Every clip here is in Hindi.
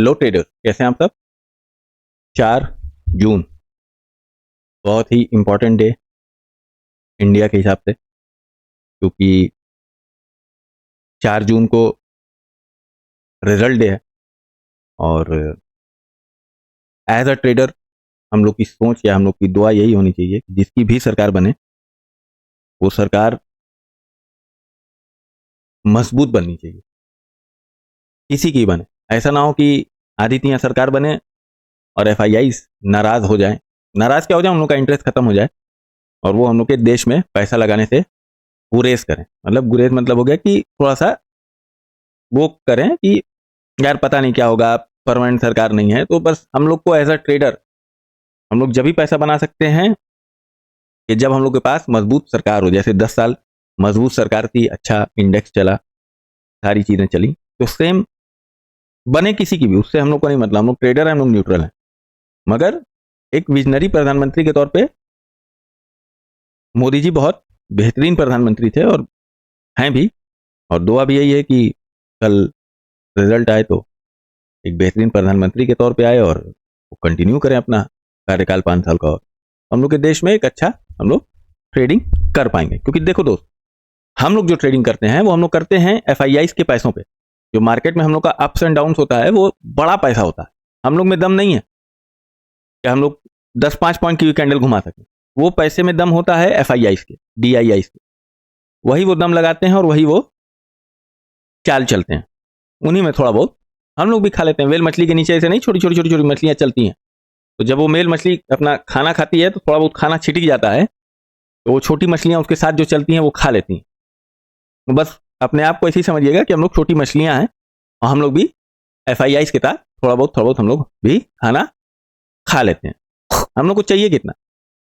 हेलो ट्रेडर्स, कैसे हैं आप सब। 4 जून बहुत ही इम्पोर्टेंट डे इंडिया के हिसाब से, क्योंकि 4 जून को रिजल्ट डे है। और एज अ ट्रेडर हम लोग की सोच या हम लोग की दुआ यही होनी चाहिए कि जिसकी भी सरकार बने वो सरकार मजबूत बननी चाहिए, किसी की बने। ऐसा ना हो कि आदित्य सरकार बने और एफआईआई नाराज हो जाए। नाराज क्या हो जाए, उन लोग का इंटरेस्ट खत्म हो जाए और वो हम लोग के देश में पैसा लगाने से गुरेज करें। मतलब गुरेज मतलब हो गया कि थोड़ा सा वो करें कि यार पता नहीं क्या होगा, परमानेंट सरकार नहीं है। तो बस हम लोग को एज अ ट्रेडर हम लोग जब भी पैसा बना सकते हैं कि जब हम लोग के पास मजबूत सरकार हो। जैसे 10 साल मजबूत सरकार थी, अच्छा इंडेक्स चला, सारी चीजें चली, तो सेम बने किसी की भी, उससे हम लोग को नहीं मतलब। हम लोग ट्रेडर हैं, हम लोग न्यूट्रल हैं। मगर एक विजनरी प्रधानमंत्री के तौर पे मोदी जी बहुत बेहतरीन प्रधानमंत्री थे और हैं भी। और दुआ भी यही है कि कल रिजल्ट आए तो एक बेहतरीन प्रधानमंत्री के तौर पे आए और वो कंटिन्यू करें अपना कार्यकाल 5 साल का। और हम लोग के देश में एक अच्छा हम लोग ट्रेडिंग कर पाएंगे। क्योंकि देखो दोस्त, हम लोग जो ट्रेडिंग करते हैं वो हम लोग करते हैं एफआईआई के पैसों पे। जो मार्केट में हम लोग का अप्स एंड डाउन होता है वो बड़ा पैसा होता है। हम लोग में दम नहीं है कि हम लोग 10-5 पॉइंट की कैंडल घुमा सकें। वो पैसे में दम होता है एफआईआई के, डीआईआई के। वही वो दम लगाते हैं और वही वो चाल चलते हैं। उन्हीं में थोड़ा बहुत हम लोग भी खा लेते हैं। वेल मछली के नीचे ऐसे नहीं छोटी छोटी छोटी छोटी मछलियां चलती हैं, तो जब वो मेल मछली अपना खाना खाती है तो थोड़ा बहुत खाना छिटक जाता है, तो वो छोटी मछलियां उसके साथ जो चलती हैं वो खा लेती हैं। तो बस अपने आप को ऐसे ही समझिएगा कि हम लोग छोटी मछलियां हैं और हम लोग भी एफआईआई के साथ थोड़ा बहुत हम लोग भी खाना खा लेते हैं। हम लोग को चाहिए कितना,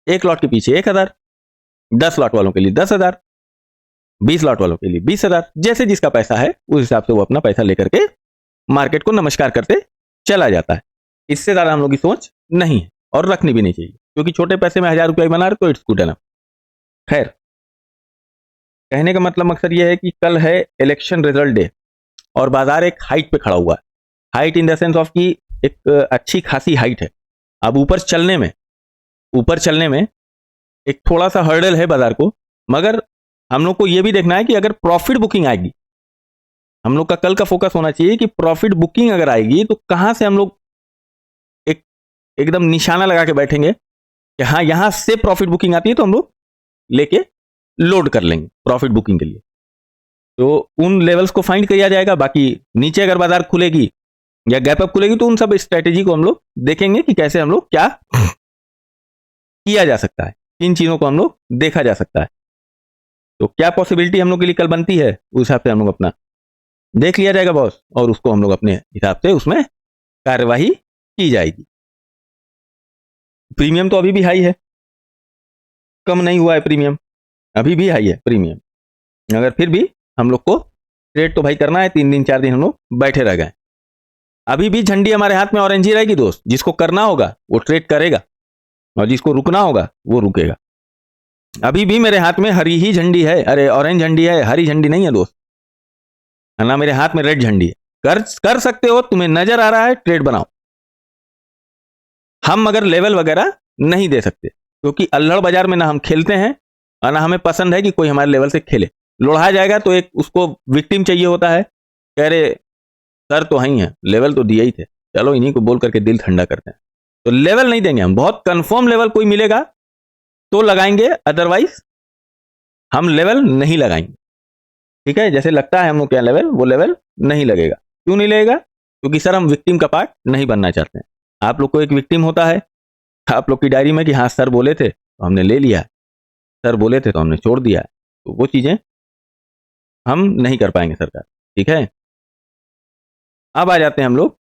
1 लॉट के पीछे 1000, 10 लॉट वालों के लिए 10,000, 20 लॉट वालों के लिए 20,000। जैसे जिसका पैसा है उस हिसाब से वो अपना पैसा लेकर के मार्केट को नमस्कार करते चला जाता है। इससे ज्यादा हम लोग की सोच नहीं है और रखनी भी नहीं चाहिए, क्योंकि छोटे पैसे में 1000 रुपया बना रहे तो इट्स गुड एनफ। खैर, कहने का मतलब मकसद यह है कि कल है इलेक्शन रिजल्ट डे और बाजार एक हाइट पे खड़ा हुआ है। Height in the sense of कि एक अच्छी खासी हाइट है। अब ऊपर चलने में एक थोड़ा सा हर्डल है बाजार को। मगर हम लोग को यह भी देखना है कि अगर प्रॉफिट बुकिंग आएगी, हम लोग का कल का फोकस होना चाहिए कि प्रॉफिट बुकिंग अगर आएगी तो कहां से हम लोग एक एकदम निशाना लगा के बैठेंगे कि हाँ यहां से प्रॉफिट बुकिंग आती है तो हम लोग लेके लोड कर लेंगे प्रॉफिट बुकिंग के लिए। तो उन लेवल्स को फाइंड किया जाएगा। बाकी नीचे अगर बाजार खुलेगी या गैप अप खुलेगी तो उन सब स्ट्रेटेजी को हम लोग देखेंगे कि कैसे हम लोग क्या किया जा सकता है, किन चीजों को हम लोग देखा जा सकता है। तो क्या पॉसिबिलिटी हम लोग के लिए कल बनती है उस हिसाब से हम लोग अपना देख लिया जाएगा बॉस, और उसको हम लोग अपने हिसाब से उसमें कार्यवाही की जाएगी। प्रीमियम तो अभी भी हाई है, कम नहीं हुआ है प्रीमियम, अभी भी हाई है प्रीमियम। अगर फिर भी हम लोग को ट्रेड तो भाई करना है, 3 दिन 4 दिन हम लोग बैठे रह गए। अभी भी झंडी हमारे हाथ में ऑरेंज ही रहेगी दोस्त। जिसको करना होगा वो ट्रेड करेगा और जिसको रुकना होगा वो रुकेगा। अभी भी मेरे हाथ में हरी ही झंडी है, अरे ऑरेंज झंडी है, हरी झंडी नहीं है दोस्त। ना मेरे हाथ में रेड झंडी है। कर सकते हो, तुम्हें नजर आ रहा है, ट्रेड बनाओ। हम मगर लेवल वगैरह नहीं दे सकते, क्योंकि अल्हड़ बाजार में ना हम खेलते हैं और ना हमें पसंद है कि कोई हमारे लेवल से खेले। लोढ़ा जाएगा तो एक उसको विक्टिम चाहिए होता है, कह रहे सर तो ही है, लेवल तो दिए ही थे, चलो इन्हीं को बोल करके दिल ठंडा करते हैं। तो लेवल नहीं देंगे हम। बहुत कंफर्म लेवल कोई मिलेगा तो लगाएंगे, अदरवाइज हम लेवल नहीं लगाएंगे। ठीक है, जैसे लगता है हम लोग क्या लेवल, वो लेवल नहीं लगेगा। क्यों नहीं लगेगा? क्योंकि सर हम विक्टिम का पार्ट नहीं बनना चाहते हैं। आप लोग को एक विक्टिम होता है आप लोग की डायरी में कि हाँ सर बोले थे तो हमने ले लिया, सर बोले थे तो हमने छोड़ दिया। तो वो चीजें हम नहीं कर पाएंगे सरकार। ठीक है, अब आ जाते हैं हम लोग।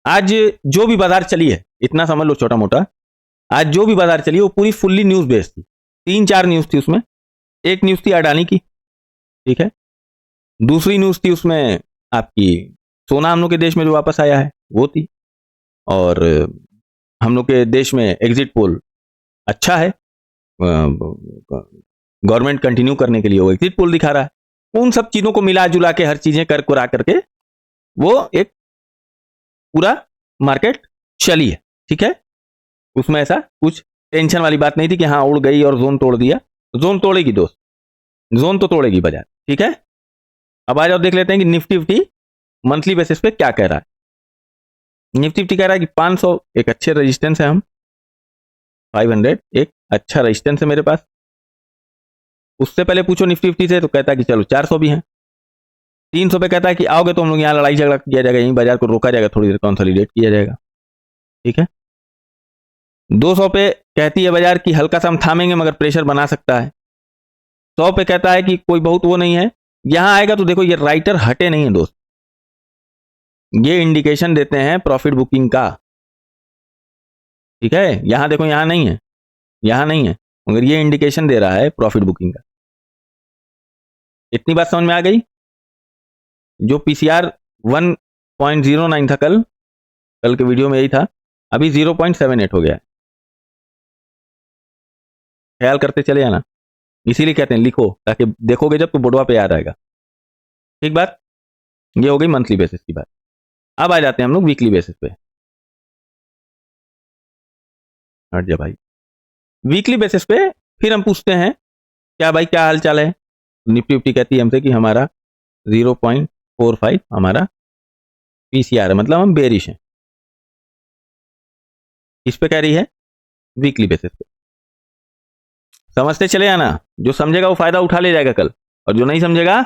आज जो भी बाजार चली है, इतना समझ लो छोटा मोटा, आज जो भी बाजार चली वो पूरी फुल्ली न्यूज बेस्ड थी। 3-4 न्यूज थी उसमें। एक न्यूज थी अडानी की, ठीक है। दूसरी न्यूज थी उसमें आपकी सोना हम लोग के देश में जो वापस आया है वो थी। और हम लोग के देश में एग्जिट पोल अच्छा है, गवर्नमेंट कंटिन्यू करने के लिए वो एग्जिट पोल दिखा रहा है। उन सब चीजों को मिला जुला के हर चीजें कर कुरा करके वो एक पूरा मार्केट चली है, ठीक है। उसमें ऐसा कुछ टेंशन वाली बात नहीं थी कि हाँ उड़ गई और जोन तोड़ दिया। जोन तोड़ेगी दोस्त, जोन तो तोड़ेगी बाजार, ठीक है। अब आ जाओ देख लेते हैं कि निफ्टी फिफ्टी मंथली बेसिस पे क्या कह रहा है। निफ्टी फिफ्टी कह रहा है कि 500 एक अच्छे रेजिस्टेंस है, हम 500 एक अच्छा रेजिस्टेंस है मेरे पास। उससे पहले पूछो निफ्टी फिफ्टी से तो कहता है कि चलो 400 भी है। 300 पे कहता है कि आओगे तो हम लोग यहाँ लड़ाई झगड़ा किया जाएगा, यहीं बाजार को रोका जाएगा, थोड़ी देर कंसोलिडेट किया जाएगा, ठीक है। 200 पे कहती है बाजार की हल्का सा हम थामेंगे मगर प्रेशर बना सकता है। 100 पे कहता है कि कोई बहुत वो नहीं है। यहां आएगा तो देखो ये राइटर हटे नहीं है दोस्त, ये इंडिकेशन देते हैं प्रॉफिट बुकिंग का, ठीक है। यहां देखो, यहां नहीं है, यहां नहीं है, मगर ये इंडिकेशन दे रहा है प्रॉफिट बुकिंग का। इतनी बात समझ में आ गई। जो पीसीआर 1.09 था कल के वीडियो में यही था, अभी 0.78 हो गया है। ख्याल करते चले जाना, इसीलिए कहते हैं लिखो, ताकि देखोगे जब तो बोर्डवा पे याद आएगा, ठीक बात। ये हो गई मंथली बेसिस की बात। अब आ जाते हैं हम लोग वीकली बेसिस पे। हट जा भाई। वीकली बेसिस पे फिर हम पूछते हैं क्या भाई क्या हाल चाल है। निफ्टी फिफ्टी कहती है हमसे कि हमारा 0.45 हमारा पीसीआर है, मतलब हम बेरिश हैं। इस पे कह रही है वीकली बेसिस पे। समझते चले आना, जो समझेगा वो फायदा उठा ले जाएगा कल, और जो नहीं समझेगा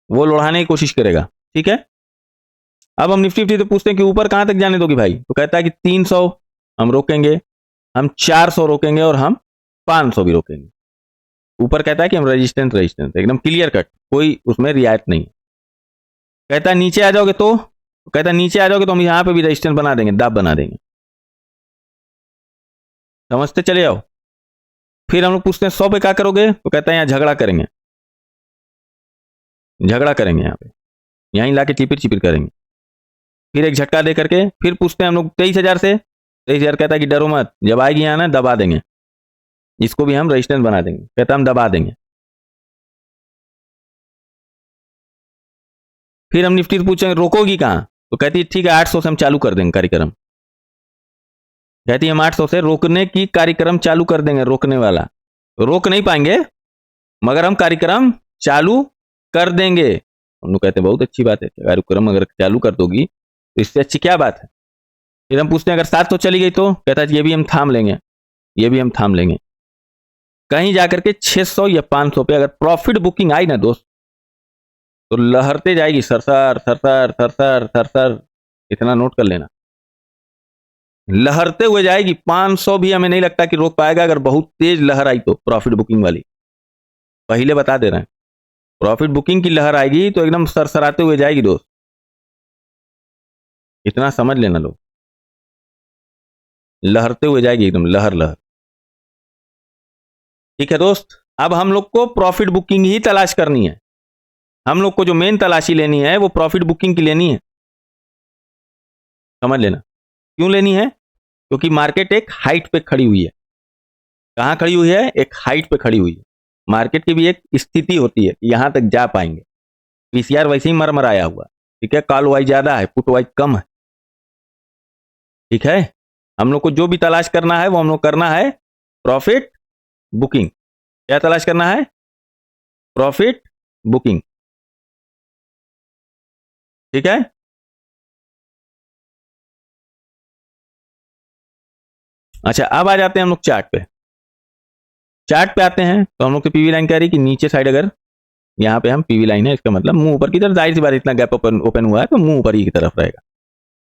वो लौड़ाने की कोशिश करेगा, ठीक है। अब हम निफ्टी फिफ्टी से पूछते हैं कि ऊपर कहां तक जाने दोगी भाई, तो कहता है कि 300 हम रोकेंगे, हम 400 रोकेंगे और हम 500 भी रोकेंगे। ऊपर कहता है कि हम रेजिस्टेंस एकदम क्लियर कट, कोई उसमें रियायत नहीं। कहता है नीचे आ जाओगे तो कहता है नीचे आ जाओगे तो हम यहां पे भी रेजिस्टेंस बना देंगे, दाब बना देंगे। समझते चले जाओ। फिर हम लोग पूछते हैं 100 पे क्या करोगे, तो कहता है यहाँ झगड़ा करेंगे, झगड़ा करेंगे, यहाँ पे यहीं लाके चिपिर चिपिर करेंगे। फिर एक झटका दे करके फिर पूछते हैं हम लोग 23,000 से। 23,000 कहता है कि डरो मत, जब आएगी यहाँ ना दबा देंगे, इसको भी हम रेजिस्टेंस बना देंगे। कहता हम दबा देंगे। फिर हम निफ्टी से पूछेंगे रोकोगी कहाँ, तो कहती है ठीक है 800 से हम चालू कर देंगे कार्यक्रम। कहती है हम 800 से रोकने की कार्यक्रम चालू कर देंगे, रोकने वाला रोक नहीं पाएंगे मगर हम कार्यक्रम चालू कर देंगे। हम लोग कहते हैं बहुत अच्छी बात है, कार्यक्रम अगर चालू कर दोगी तो इससे अच्छी क्या बात है। फिर हम पूछते हैं अगर 700 चली गई तो कहता है ये भी हम थाम लेंगे, ये भी हम थाम लेंगे। कहीं जाकर के 600 या 500 पे अगर प्रॉफिट बुकिंग आई ना दोस्त, तो लहरते जाएगी सरसर सरसर सरसर सरसर, इतना नोट कर लेना, लहरते हुए जाएगी। 500 भी हमें नहीं लगता कि रोक पाएगा, अगर बहुत तेज लहर आई तो प्रॉफिट बुकिंग वाली, पहले बता दे रहे हैं। प्रॉफिट बुकिंग की लहर आएगी तो एकदम सरसराते हुए जाएगी दोस्त, इतना समझ लेना लोग, लहरते हुए जाएगी एकदम लहर लहर, ठीक है दोस्त। अब हम लोग को प्रॉफिट बुकिंग ही तलाश करनी है, हम लोग को जो मेन तलाशी लेनी है वो प्रॉफिट बुकिंग की लेनी है, समझ लेना। क्यों लेनी है, क्योंकि मार्केट एक हाइट पे खड़ी हुई है। कहां खड़ी हुई है, एक हाइट पे खड़ी हुई है। मार्केट की भी एक स्थिति होती है कि यहां तक जा पाएंगे। पीसीआर वैसे ही मरमराया हुआ, ठीक है, कॉल वाइज ज्यादा है, पुट वाइज कम है, ठीक है। हम लोग को जो भी तलाश करना है वो हम लोग करना है प्रॉफिट बुकिंग। क्या तलाश करना है, प्रॉफिट बुकिंग, ठीक है। अच्छा अब आ जाते हैं हम लोग चार्ट पे। चार्ट पे आते हैं तो हम लोग की पीवी लाइन कह रही कि नीचे साइड अगर यहाँ पे हम पीवी लाइन है, इसका मतलब मुंह ऊपर की तरफ, जाहिर सी बात इतना गैप ओपन हुआ है तो मुंह ऊपर ही की तरफ रहेगा।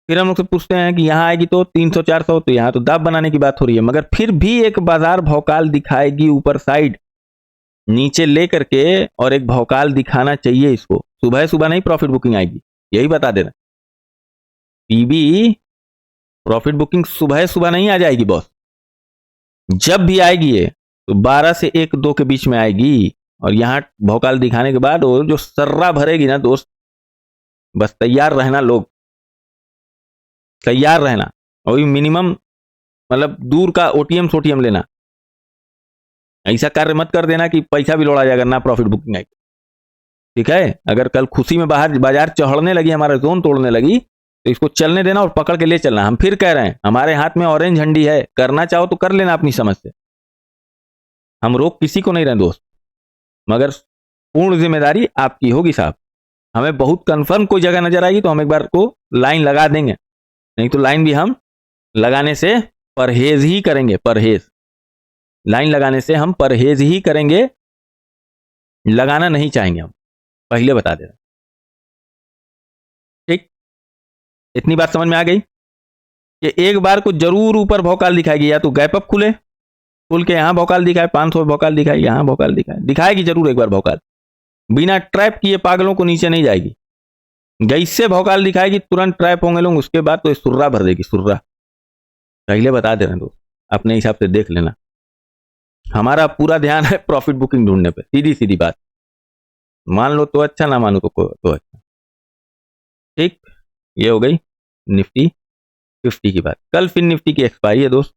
फिर हम लोग से पूछते हैं कि यहाँ आएगी तो 300 400, तो यहाँ तो दाब बनाने की बात हो रही है, मगर फिर भी एक बाजार भौकाल दिखाएगी ऊपर साइड, नीचे ले करके, और एक भौकाल दिखाना चाहिए इसको। सुबह सुबह नहीं प्रॉफिट बुकिंग आएगी, यही बता देना। पीबी प्रॉफिट बुकिंग सुबह सुबह नहीं आ जाएगी बॉस, जब भी आएगी ये तो 12 से 1 2 के बीच में आएगी, और यहां भौकाल दिखाने के बाद वो जो सर्रा भरेगी ना दोस्त, बस तैयार रहना लोग, तैयार रहना। और मिनिमम मतलब दूर का ओटीएम सोटीएम लेना, ऐसा कार्य मत कर देना कि पैसा भी लौड़ा जाएगा ना प्रॉफिट बुकिंग आएगी, ठीक है, अगर कल खुशी में बाहर बाजार चढ़ने लगी, हमारा जोन तोड़ने लगी, तो इसको चलने देना और पकड़ के ले चलना। हम फिर कह रहे हैं, हमारे हाथ में ऑरेंज झंडी है, करना चाहो तो कर लेना अपनी समझ से, हम रोक किसी को नहीं रहे दोस्त, मगर पूर्ण जिम्मेदारी आपकी होगी साहब। हमें बहुत कंफर्म कोई जगह नजर आएगी तो हम एक बार को लाइन लगा देंगे, नहीं तो लाइन भी हम लगाने से परहेज ही करेंगे, परहेज। लाइन लगाने से हम परहेज ही करेंगे, लगाना नहीं चाहेंगे हम, पहले बता दे रहे। ठीक, इतनी बात समझ में आ गई कि एक बार को जरूर ऊपर भौकाल दिखाएगी, या तो गैप अप खुले, खुल के यहां भौकाल दिखाए, 500 भौकाल दिखाए, यहां भौकाल दिखाए, दिखाएगी जरूर एक बार भौकाल, बिना ट्रैप किए पागलों को नीचे नहीं जाएगी। जैसे भौकाल दिखाएगी तुरंत ट्रैप होंगे लोग, उसके बाद तो सुर्रा भर देगी, सुर्रा। पहले बता दे रहे हैं दोस्त, अपने हिसाब से देख लेना। हमारा पूरा ध्यान है प्रॉफिट बुकिंग ढूंढने पे, सीधी सीधी बात। मान लो तो अच्छा, ना मानो तो अच्छा। ठीक, ये हो गई निफ्टी 50 की बात। कल फिर निफ्टी की एक्सपायरी है दोस्त,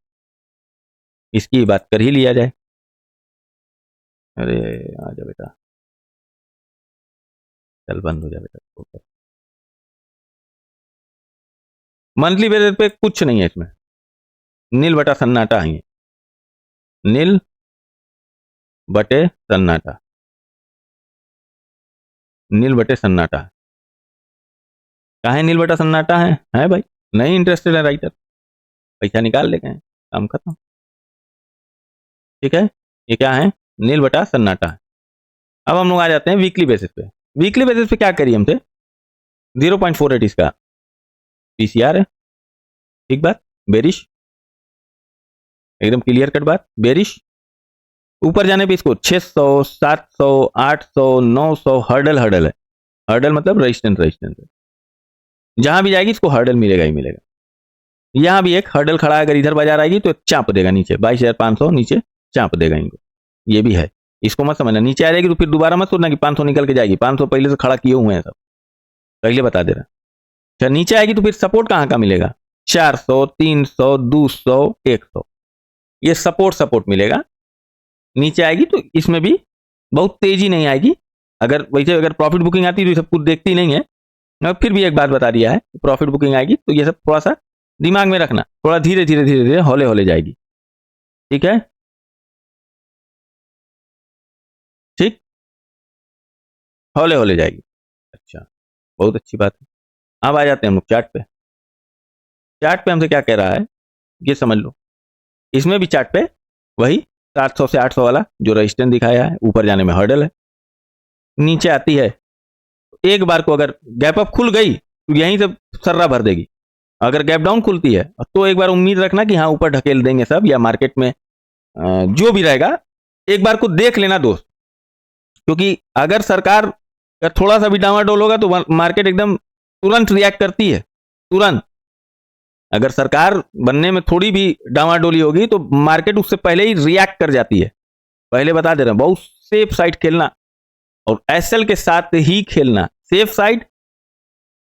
इसकी बात कर ही लिया जाए। अरे आजा बेटा, चल बंद हो जा बेटा। मंथली बेसिस पे कुछ नहीं है इसमें, नील बटा सन्नाटा है, नील बटे सन्नाटा, नील बटे सन्नाटा। काहे नील बटा सन्नाटा है भाई, नहीं इंटरेस्टेड है राइटर, पैसा निकाल ले गए, काम खत्म। ठीक है, ये क्या है, नील बटा सन्नाटा है। अब हम लोग आ जाते हैं वीकली बेसिस पे। वीकली बेसिस पे क्या करिए हमसे, 0.48 इसका पीसीआर है, ठीक बात, बेरिश, एकदम क्लियर कट बात, बेरिश। ऊपर जाने पे इसको 600, 700, 800, 900 हर्डल, हर्डल है, हर्डल मतलब रेजिस्टेंस, रेजिस्टेंस है, जहां भी जाएगी इसको हर्डल मिलेगा ही मिलेगा। यहां भी एक हर्डल खड़ा है, अगर इधर बाजार आएगी तो चाप देगा नीचे, 22,500 नीचे चाप देगा इनको, ये भी है, इसको मत समझना। नीचे आ जाएगी तो फिर दोबारा मत सोचना कि 500 निकल के जाएगी, 500 पहले से खड़ा किए हुए हैं सब, पहले बता दे रहा। अच्छा, नीचे आएगी तो फिर सपोर्ट कहां का मिलेगा, 400, 300, 200, 100, ये सपोर्ट सपोर्ट मिलेगा। नीचे आएगी तो इसमें भी बहुत तेजी नहीं आएगी, अगर वैसे अगर प्रॉफिट बुकिंग आती तो ये सब कुछ देखती नहीं है, मगर फिर भी एक बात बता दिया है, प्रॉफिट बुकिंग आएगी तो ये सब थोड़ा सा दिमाग में रखना, थोड़ा धीरे धीरे धीरे धीरे हौले हौले जाएगी। ठीक है, ठीक, हौले हौले जाएगी। अच्छा, बहुत अच्छी बात है। अब आ जाते हैं हम लोग चार्ट पे। चार्ट पे हमसे क्या कह रहा है ये समझ लो, इसमें भी चार्ट पे वही 700 से 800 वाला जो रजिस्टेंस दिखाया है, ऊपर जाने में हर्डल है, नीचे आती है एक बार को अगर गैप अप खुल गई तो यहीं से सर्रा भर देगी। अगर गैप डाउन खुलती है तो एक बार उम्मीद रखना कि हाँ ऊपर ढकेल देंगे सब, या मार्केट में जो भी रहेगा एक बार को देख लेना दोस्त, क्योंकि अगर सरकार का थोड़ा सा भी डामाडोल होगा तो मार्केट एकदम तुरंत रिएक्ट करती है, तुरंत। अगर सरकार बनने में थोड़ी भी डामाडोली होगी तो मार्केट उससे पहले ही रिएक्ट कर जाती है। पहले बता दे रहे हैं, बहुत सेफ साइड खेलना और एसएल के साथ ही खेलना, सेफ साइड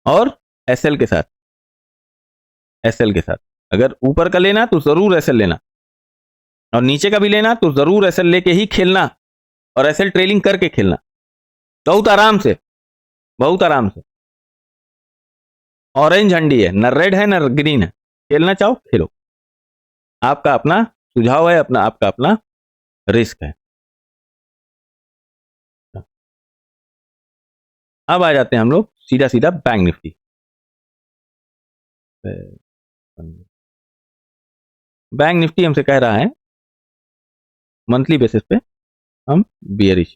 और एसएल के साथ, एसएल के साथ। अगर ऊपर का लेना तो जरूर एसएल लेना, और नीचे का भी लेना तो जरूर एसएल लेके ही खेलना, और एसएल ट्रेलिंग करके खेलना, बहुत आराम से, बहुत आराम से। ऑरेंज झंडी है, न रेड है न ग्रीन है, खेलना चाहो खेलो, आपका अपना सुझाव है, अपना आपका अपना रिस्क है। अब आ जाते हैं हम लोग सीधा सीधा बैंक निफ्टी। बैंक निफ्टी हमसे कह रहा है मंथली बेसिस पे हम बियरिश,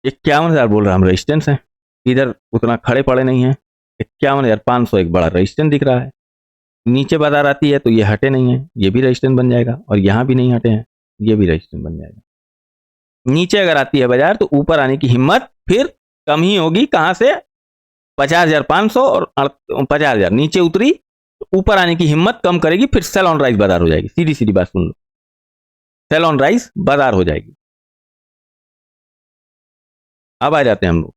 51,000 बोल रहा हम रेजिस्टेंस है, इधर उतना खड़े पड़े नहीं है, 51,500 एक बड़ा रेजिस्टेंस दिख रहा है। नीचे बाजार आती है तो ये हटे नहीं है, ये भी रेजिस्टेंस बन जाएगा, और यहां भी नहीं हटे हैं, ये भी रेजिस्टेंस बन जाएगा। नीचे अगर आती है बाजार तो ऊपर आने की हिम्मत फिर कम ही होगी, कहां से, 50,500 और 50,000 नीचे उतरी तो ऊपर आने की हिम्मत कम करेगी, फिर सेल ऑन राइज बाजार हो जाएगी। सीधी सीधी बात सुन लो, सेल ऑन राइज बाजार हो जाएगी। अब आ जाते हैं हम लोग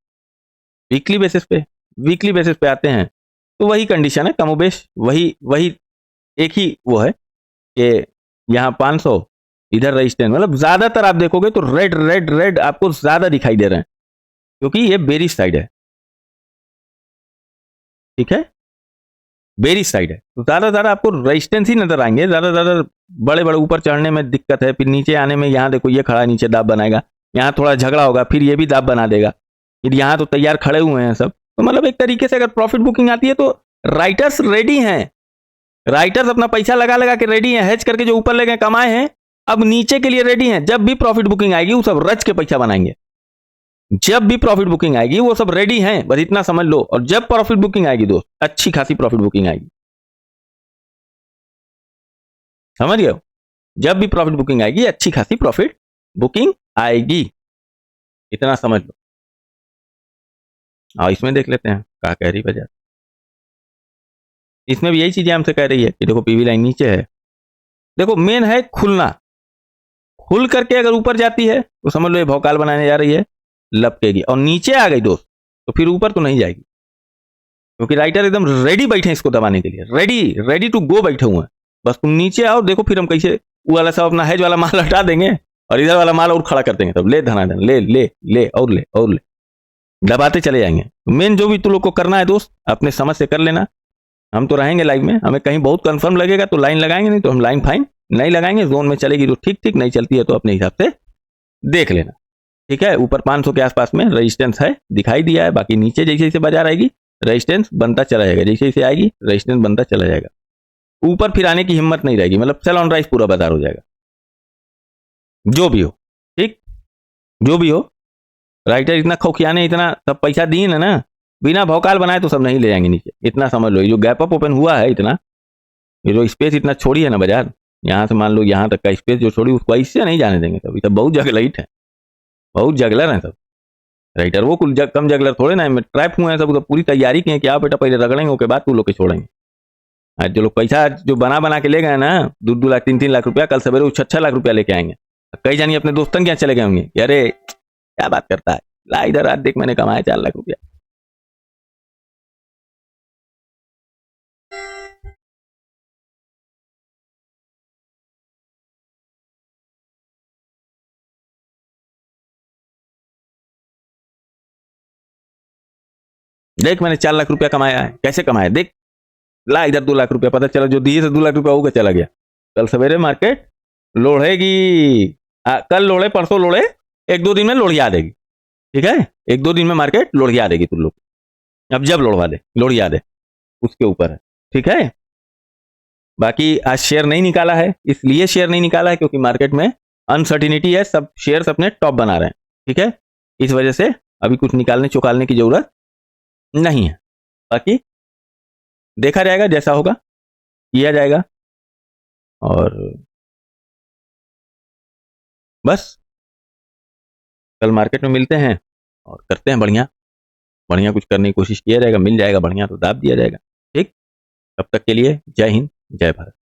वीकली बेसिस पे। वीकली बेसिस पे आते हैं तो वही कंडीशन है, कमोबेश वही वही, एक ही वो है कि यहाँ 500 इधर रेजिस्टेंस, मतलब ज्यादातर आप देखोगे तो रेड रेड रेड आपको ज्यादा दिखाई दे रहे हैं, क्योंकि ये बेरिश साइड है, ठीक है, बेरिश साइड है, तो ज्यादा आपको रेजिस्टेंस ही नजर आएंगे, ज्यादा बड़े बड़े ऊपर चढ़ने में दिक्कत है, फिर नीचे आने में, यहाँ देखो ये खड़ा नीचे दाब बनाएगा, यहाँ थोड़ा झगड़ा होगा, फिर ये भी दाब बना देगा, फिर यहाँ तो तैयार खड़े हुए हैं सब, तो मतलब एक तरीके से अगर प्रॉफिट बुकिंग आती है तो राइटर्स रेडी हैं, राइटर्स अपना पैसा लगा लगा के रेडी हैं, हेज करके जो ऊपर ले गए कमाए हैं, अब नीचे के लिए रेडी हैं, जब भी प्रॉफिट बुकिंग आएगी वो सब रच के पैसा बनाएंगे, जब भी प्रॉफिट बुकिंग आएगी वो सब रेडी हैं, बस इतना समझ लो, और जब प्रॉफिट बुकिंग आएगी दोस्त, अच्छी खासी प्रॉफिट बुकिंग आएगी, समझ गए हो, जब भी प्रॉफिट बुकिंग आएगी अच्छी खासी प्रॉफिट बुकिंग आएगी, इतना समझ लो। और इसमें देख लेते हैं क्या कह रही बाजार, इसमें भी यही चीजें हमसे कह रही है कि देखो पीवी लाइन नीचे है, देखो मेन है खुलना, खुल करके अगर ऊपर जाती है तो समझ लो ये भौकाल बनाने जा रही है, लपकेगी, और नीचे आ गई दोस्त तो फिर ऊपर तो नहीं जाएगी, क्योंकि राइटर एकदम रेडी बैठे हैं इसको दबाने के लिए, रेडी रेडी टू गो बैठे हुए हैं, बस तुम नीचे आओ, देखो फिर हम कैसे वो वाला सब अपना हेज वाला माल हटा देंगे और इधर वाला माल और खड़ा कर देंगे, तब ले धनाधन ले ले ले और ले और ले, दबाते चले जाएंगे। मेन जो भी तुम लोग को करना है दोस्त अपने समझ से कर लेना, हम तो रहेंगे लाइव में, हमें कहीं बहुत कंफर्म लगेगा तो लाइन लगाएंगे, नहीं तो हम लाइन फाइन नहीं लगाएंगे, जोन में चलेगी तो ठीक ठीक, नहीं चलती है तो अपने हिसाब से देख लेना, ठीक है। ऊपर 500 के आसपास में रेजिस्टेंस है, दिखाई दिया है, बाकी नीचे जैसे जैसे बाजार आएगी रेजिस्टेंस बनता चला जाएगा, जैसे जैसे आएगी रेजिस्टेंस बनता चला जाएगा, ऊपर फिर आने की हिम्मत नहीं रहेगी, मतलब सेल ऑन राइज पूरा बाजार हो जाएगा, जो भी हो, ठीक, जो भी हो, राइटर इतना खौखियाने इतना सब पैसा दिए ना, बिना भौकाल बनाए तो सब नहीं ले जाएंगे नीचे, इतना समझ लो। ये जो गैप अप ओपन हुआ है इतना, ये जो स्पेस इतना छोड़ी है ना बाजार, यहाँ से मान लो यहाँ तक का स्पेस जो छोड़ी उसको ऐसे नहीं जाने देंगे, सब सब बहुत जगलइट है, बहुत जगलर है सब राइटर, वो कुल कम जगलर थोड़े ना है, ट्रैप हुए हैं सब, तो पूरी तैयारी की है कि आप बेटा पहले रगड़ेंगे उसके बाद तू लोग के छोड़ेंगे। आज जो लोग पैसा जो बना के ले गए ना 2-2 लाख 3-3 लाख रुपया, कल सवेरे 6-6 लाख रुपया लेके आएंगे, कई जानी अपने दोस्तन क्या चले गए होंगे, अरे क्या बात करता है, ला इधर आज देख मैंने कमाया 4 लाख रुपया। देख मैंने 4 लाख रुपया कमाया है, कैसे कमाया देख, ला इधर 2 लाख रुपया, पता चला जो दिए से 2 लाख रुपया होगा चला गया, कल सवेरे मार्केट लोढ़ेगी, कल लोढ़े परसों लोढ़े, 1-2 दिन में लोढ़िया देगी, ठीक है, 1-2 दिन में मार्केट लोढ़िया देगी तुम लोग, अब जब लोढ़वा दे लोढ़िया दे उसके ऊपर है, ठीक है। बाकी आज शेयर नहीं निकाला है, इसलिए शेयर नहीं निकाला है क्योंकि मार्केट में अनसर्टिनिटी है, सब शेयर्स अपने टॉप बना रहे हैं, ठीक है, इस वजह से अभी कुछ निकालने चुकालने की जरूरत नहीं है, बाकी देखा जाएगा जैसा होगा किया जाएगा, और बस कल मार्केट में मिलते हैं और करते हैं बढ़िया बढ़िया कुछ करने की कोशिश किया जाएगा, मिल जाएगा बढ़िया तो दाब दिया जाएगा, ठीक। तब तक के लिए जय हिंद जय भारत।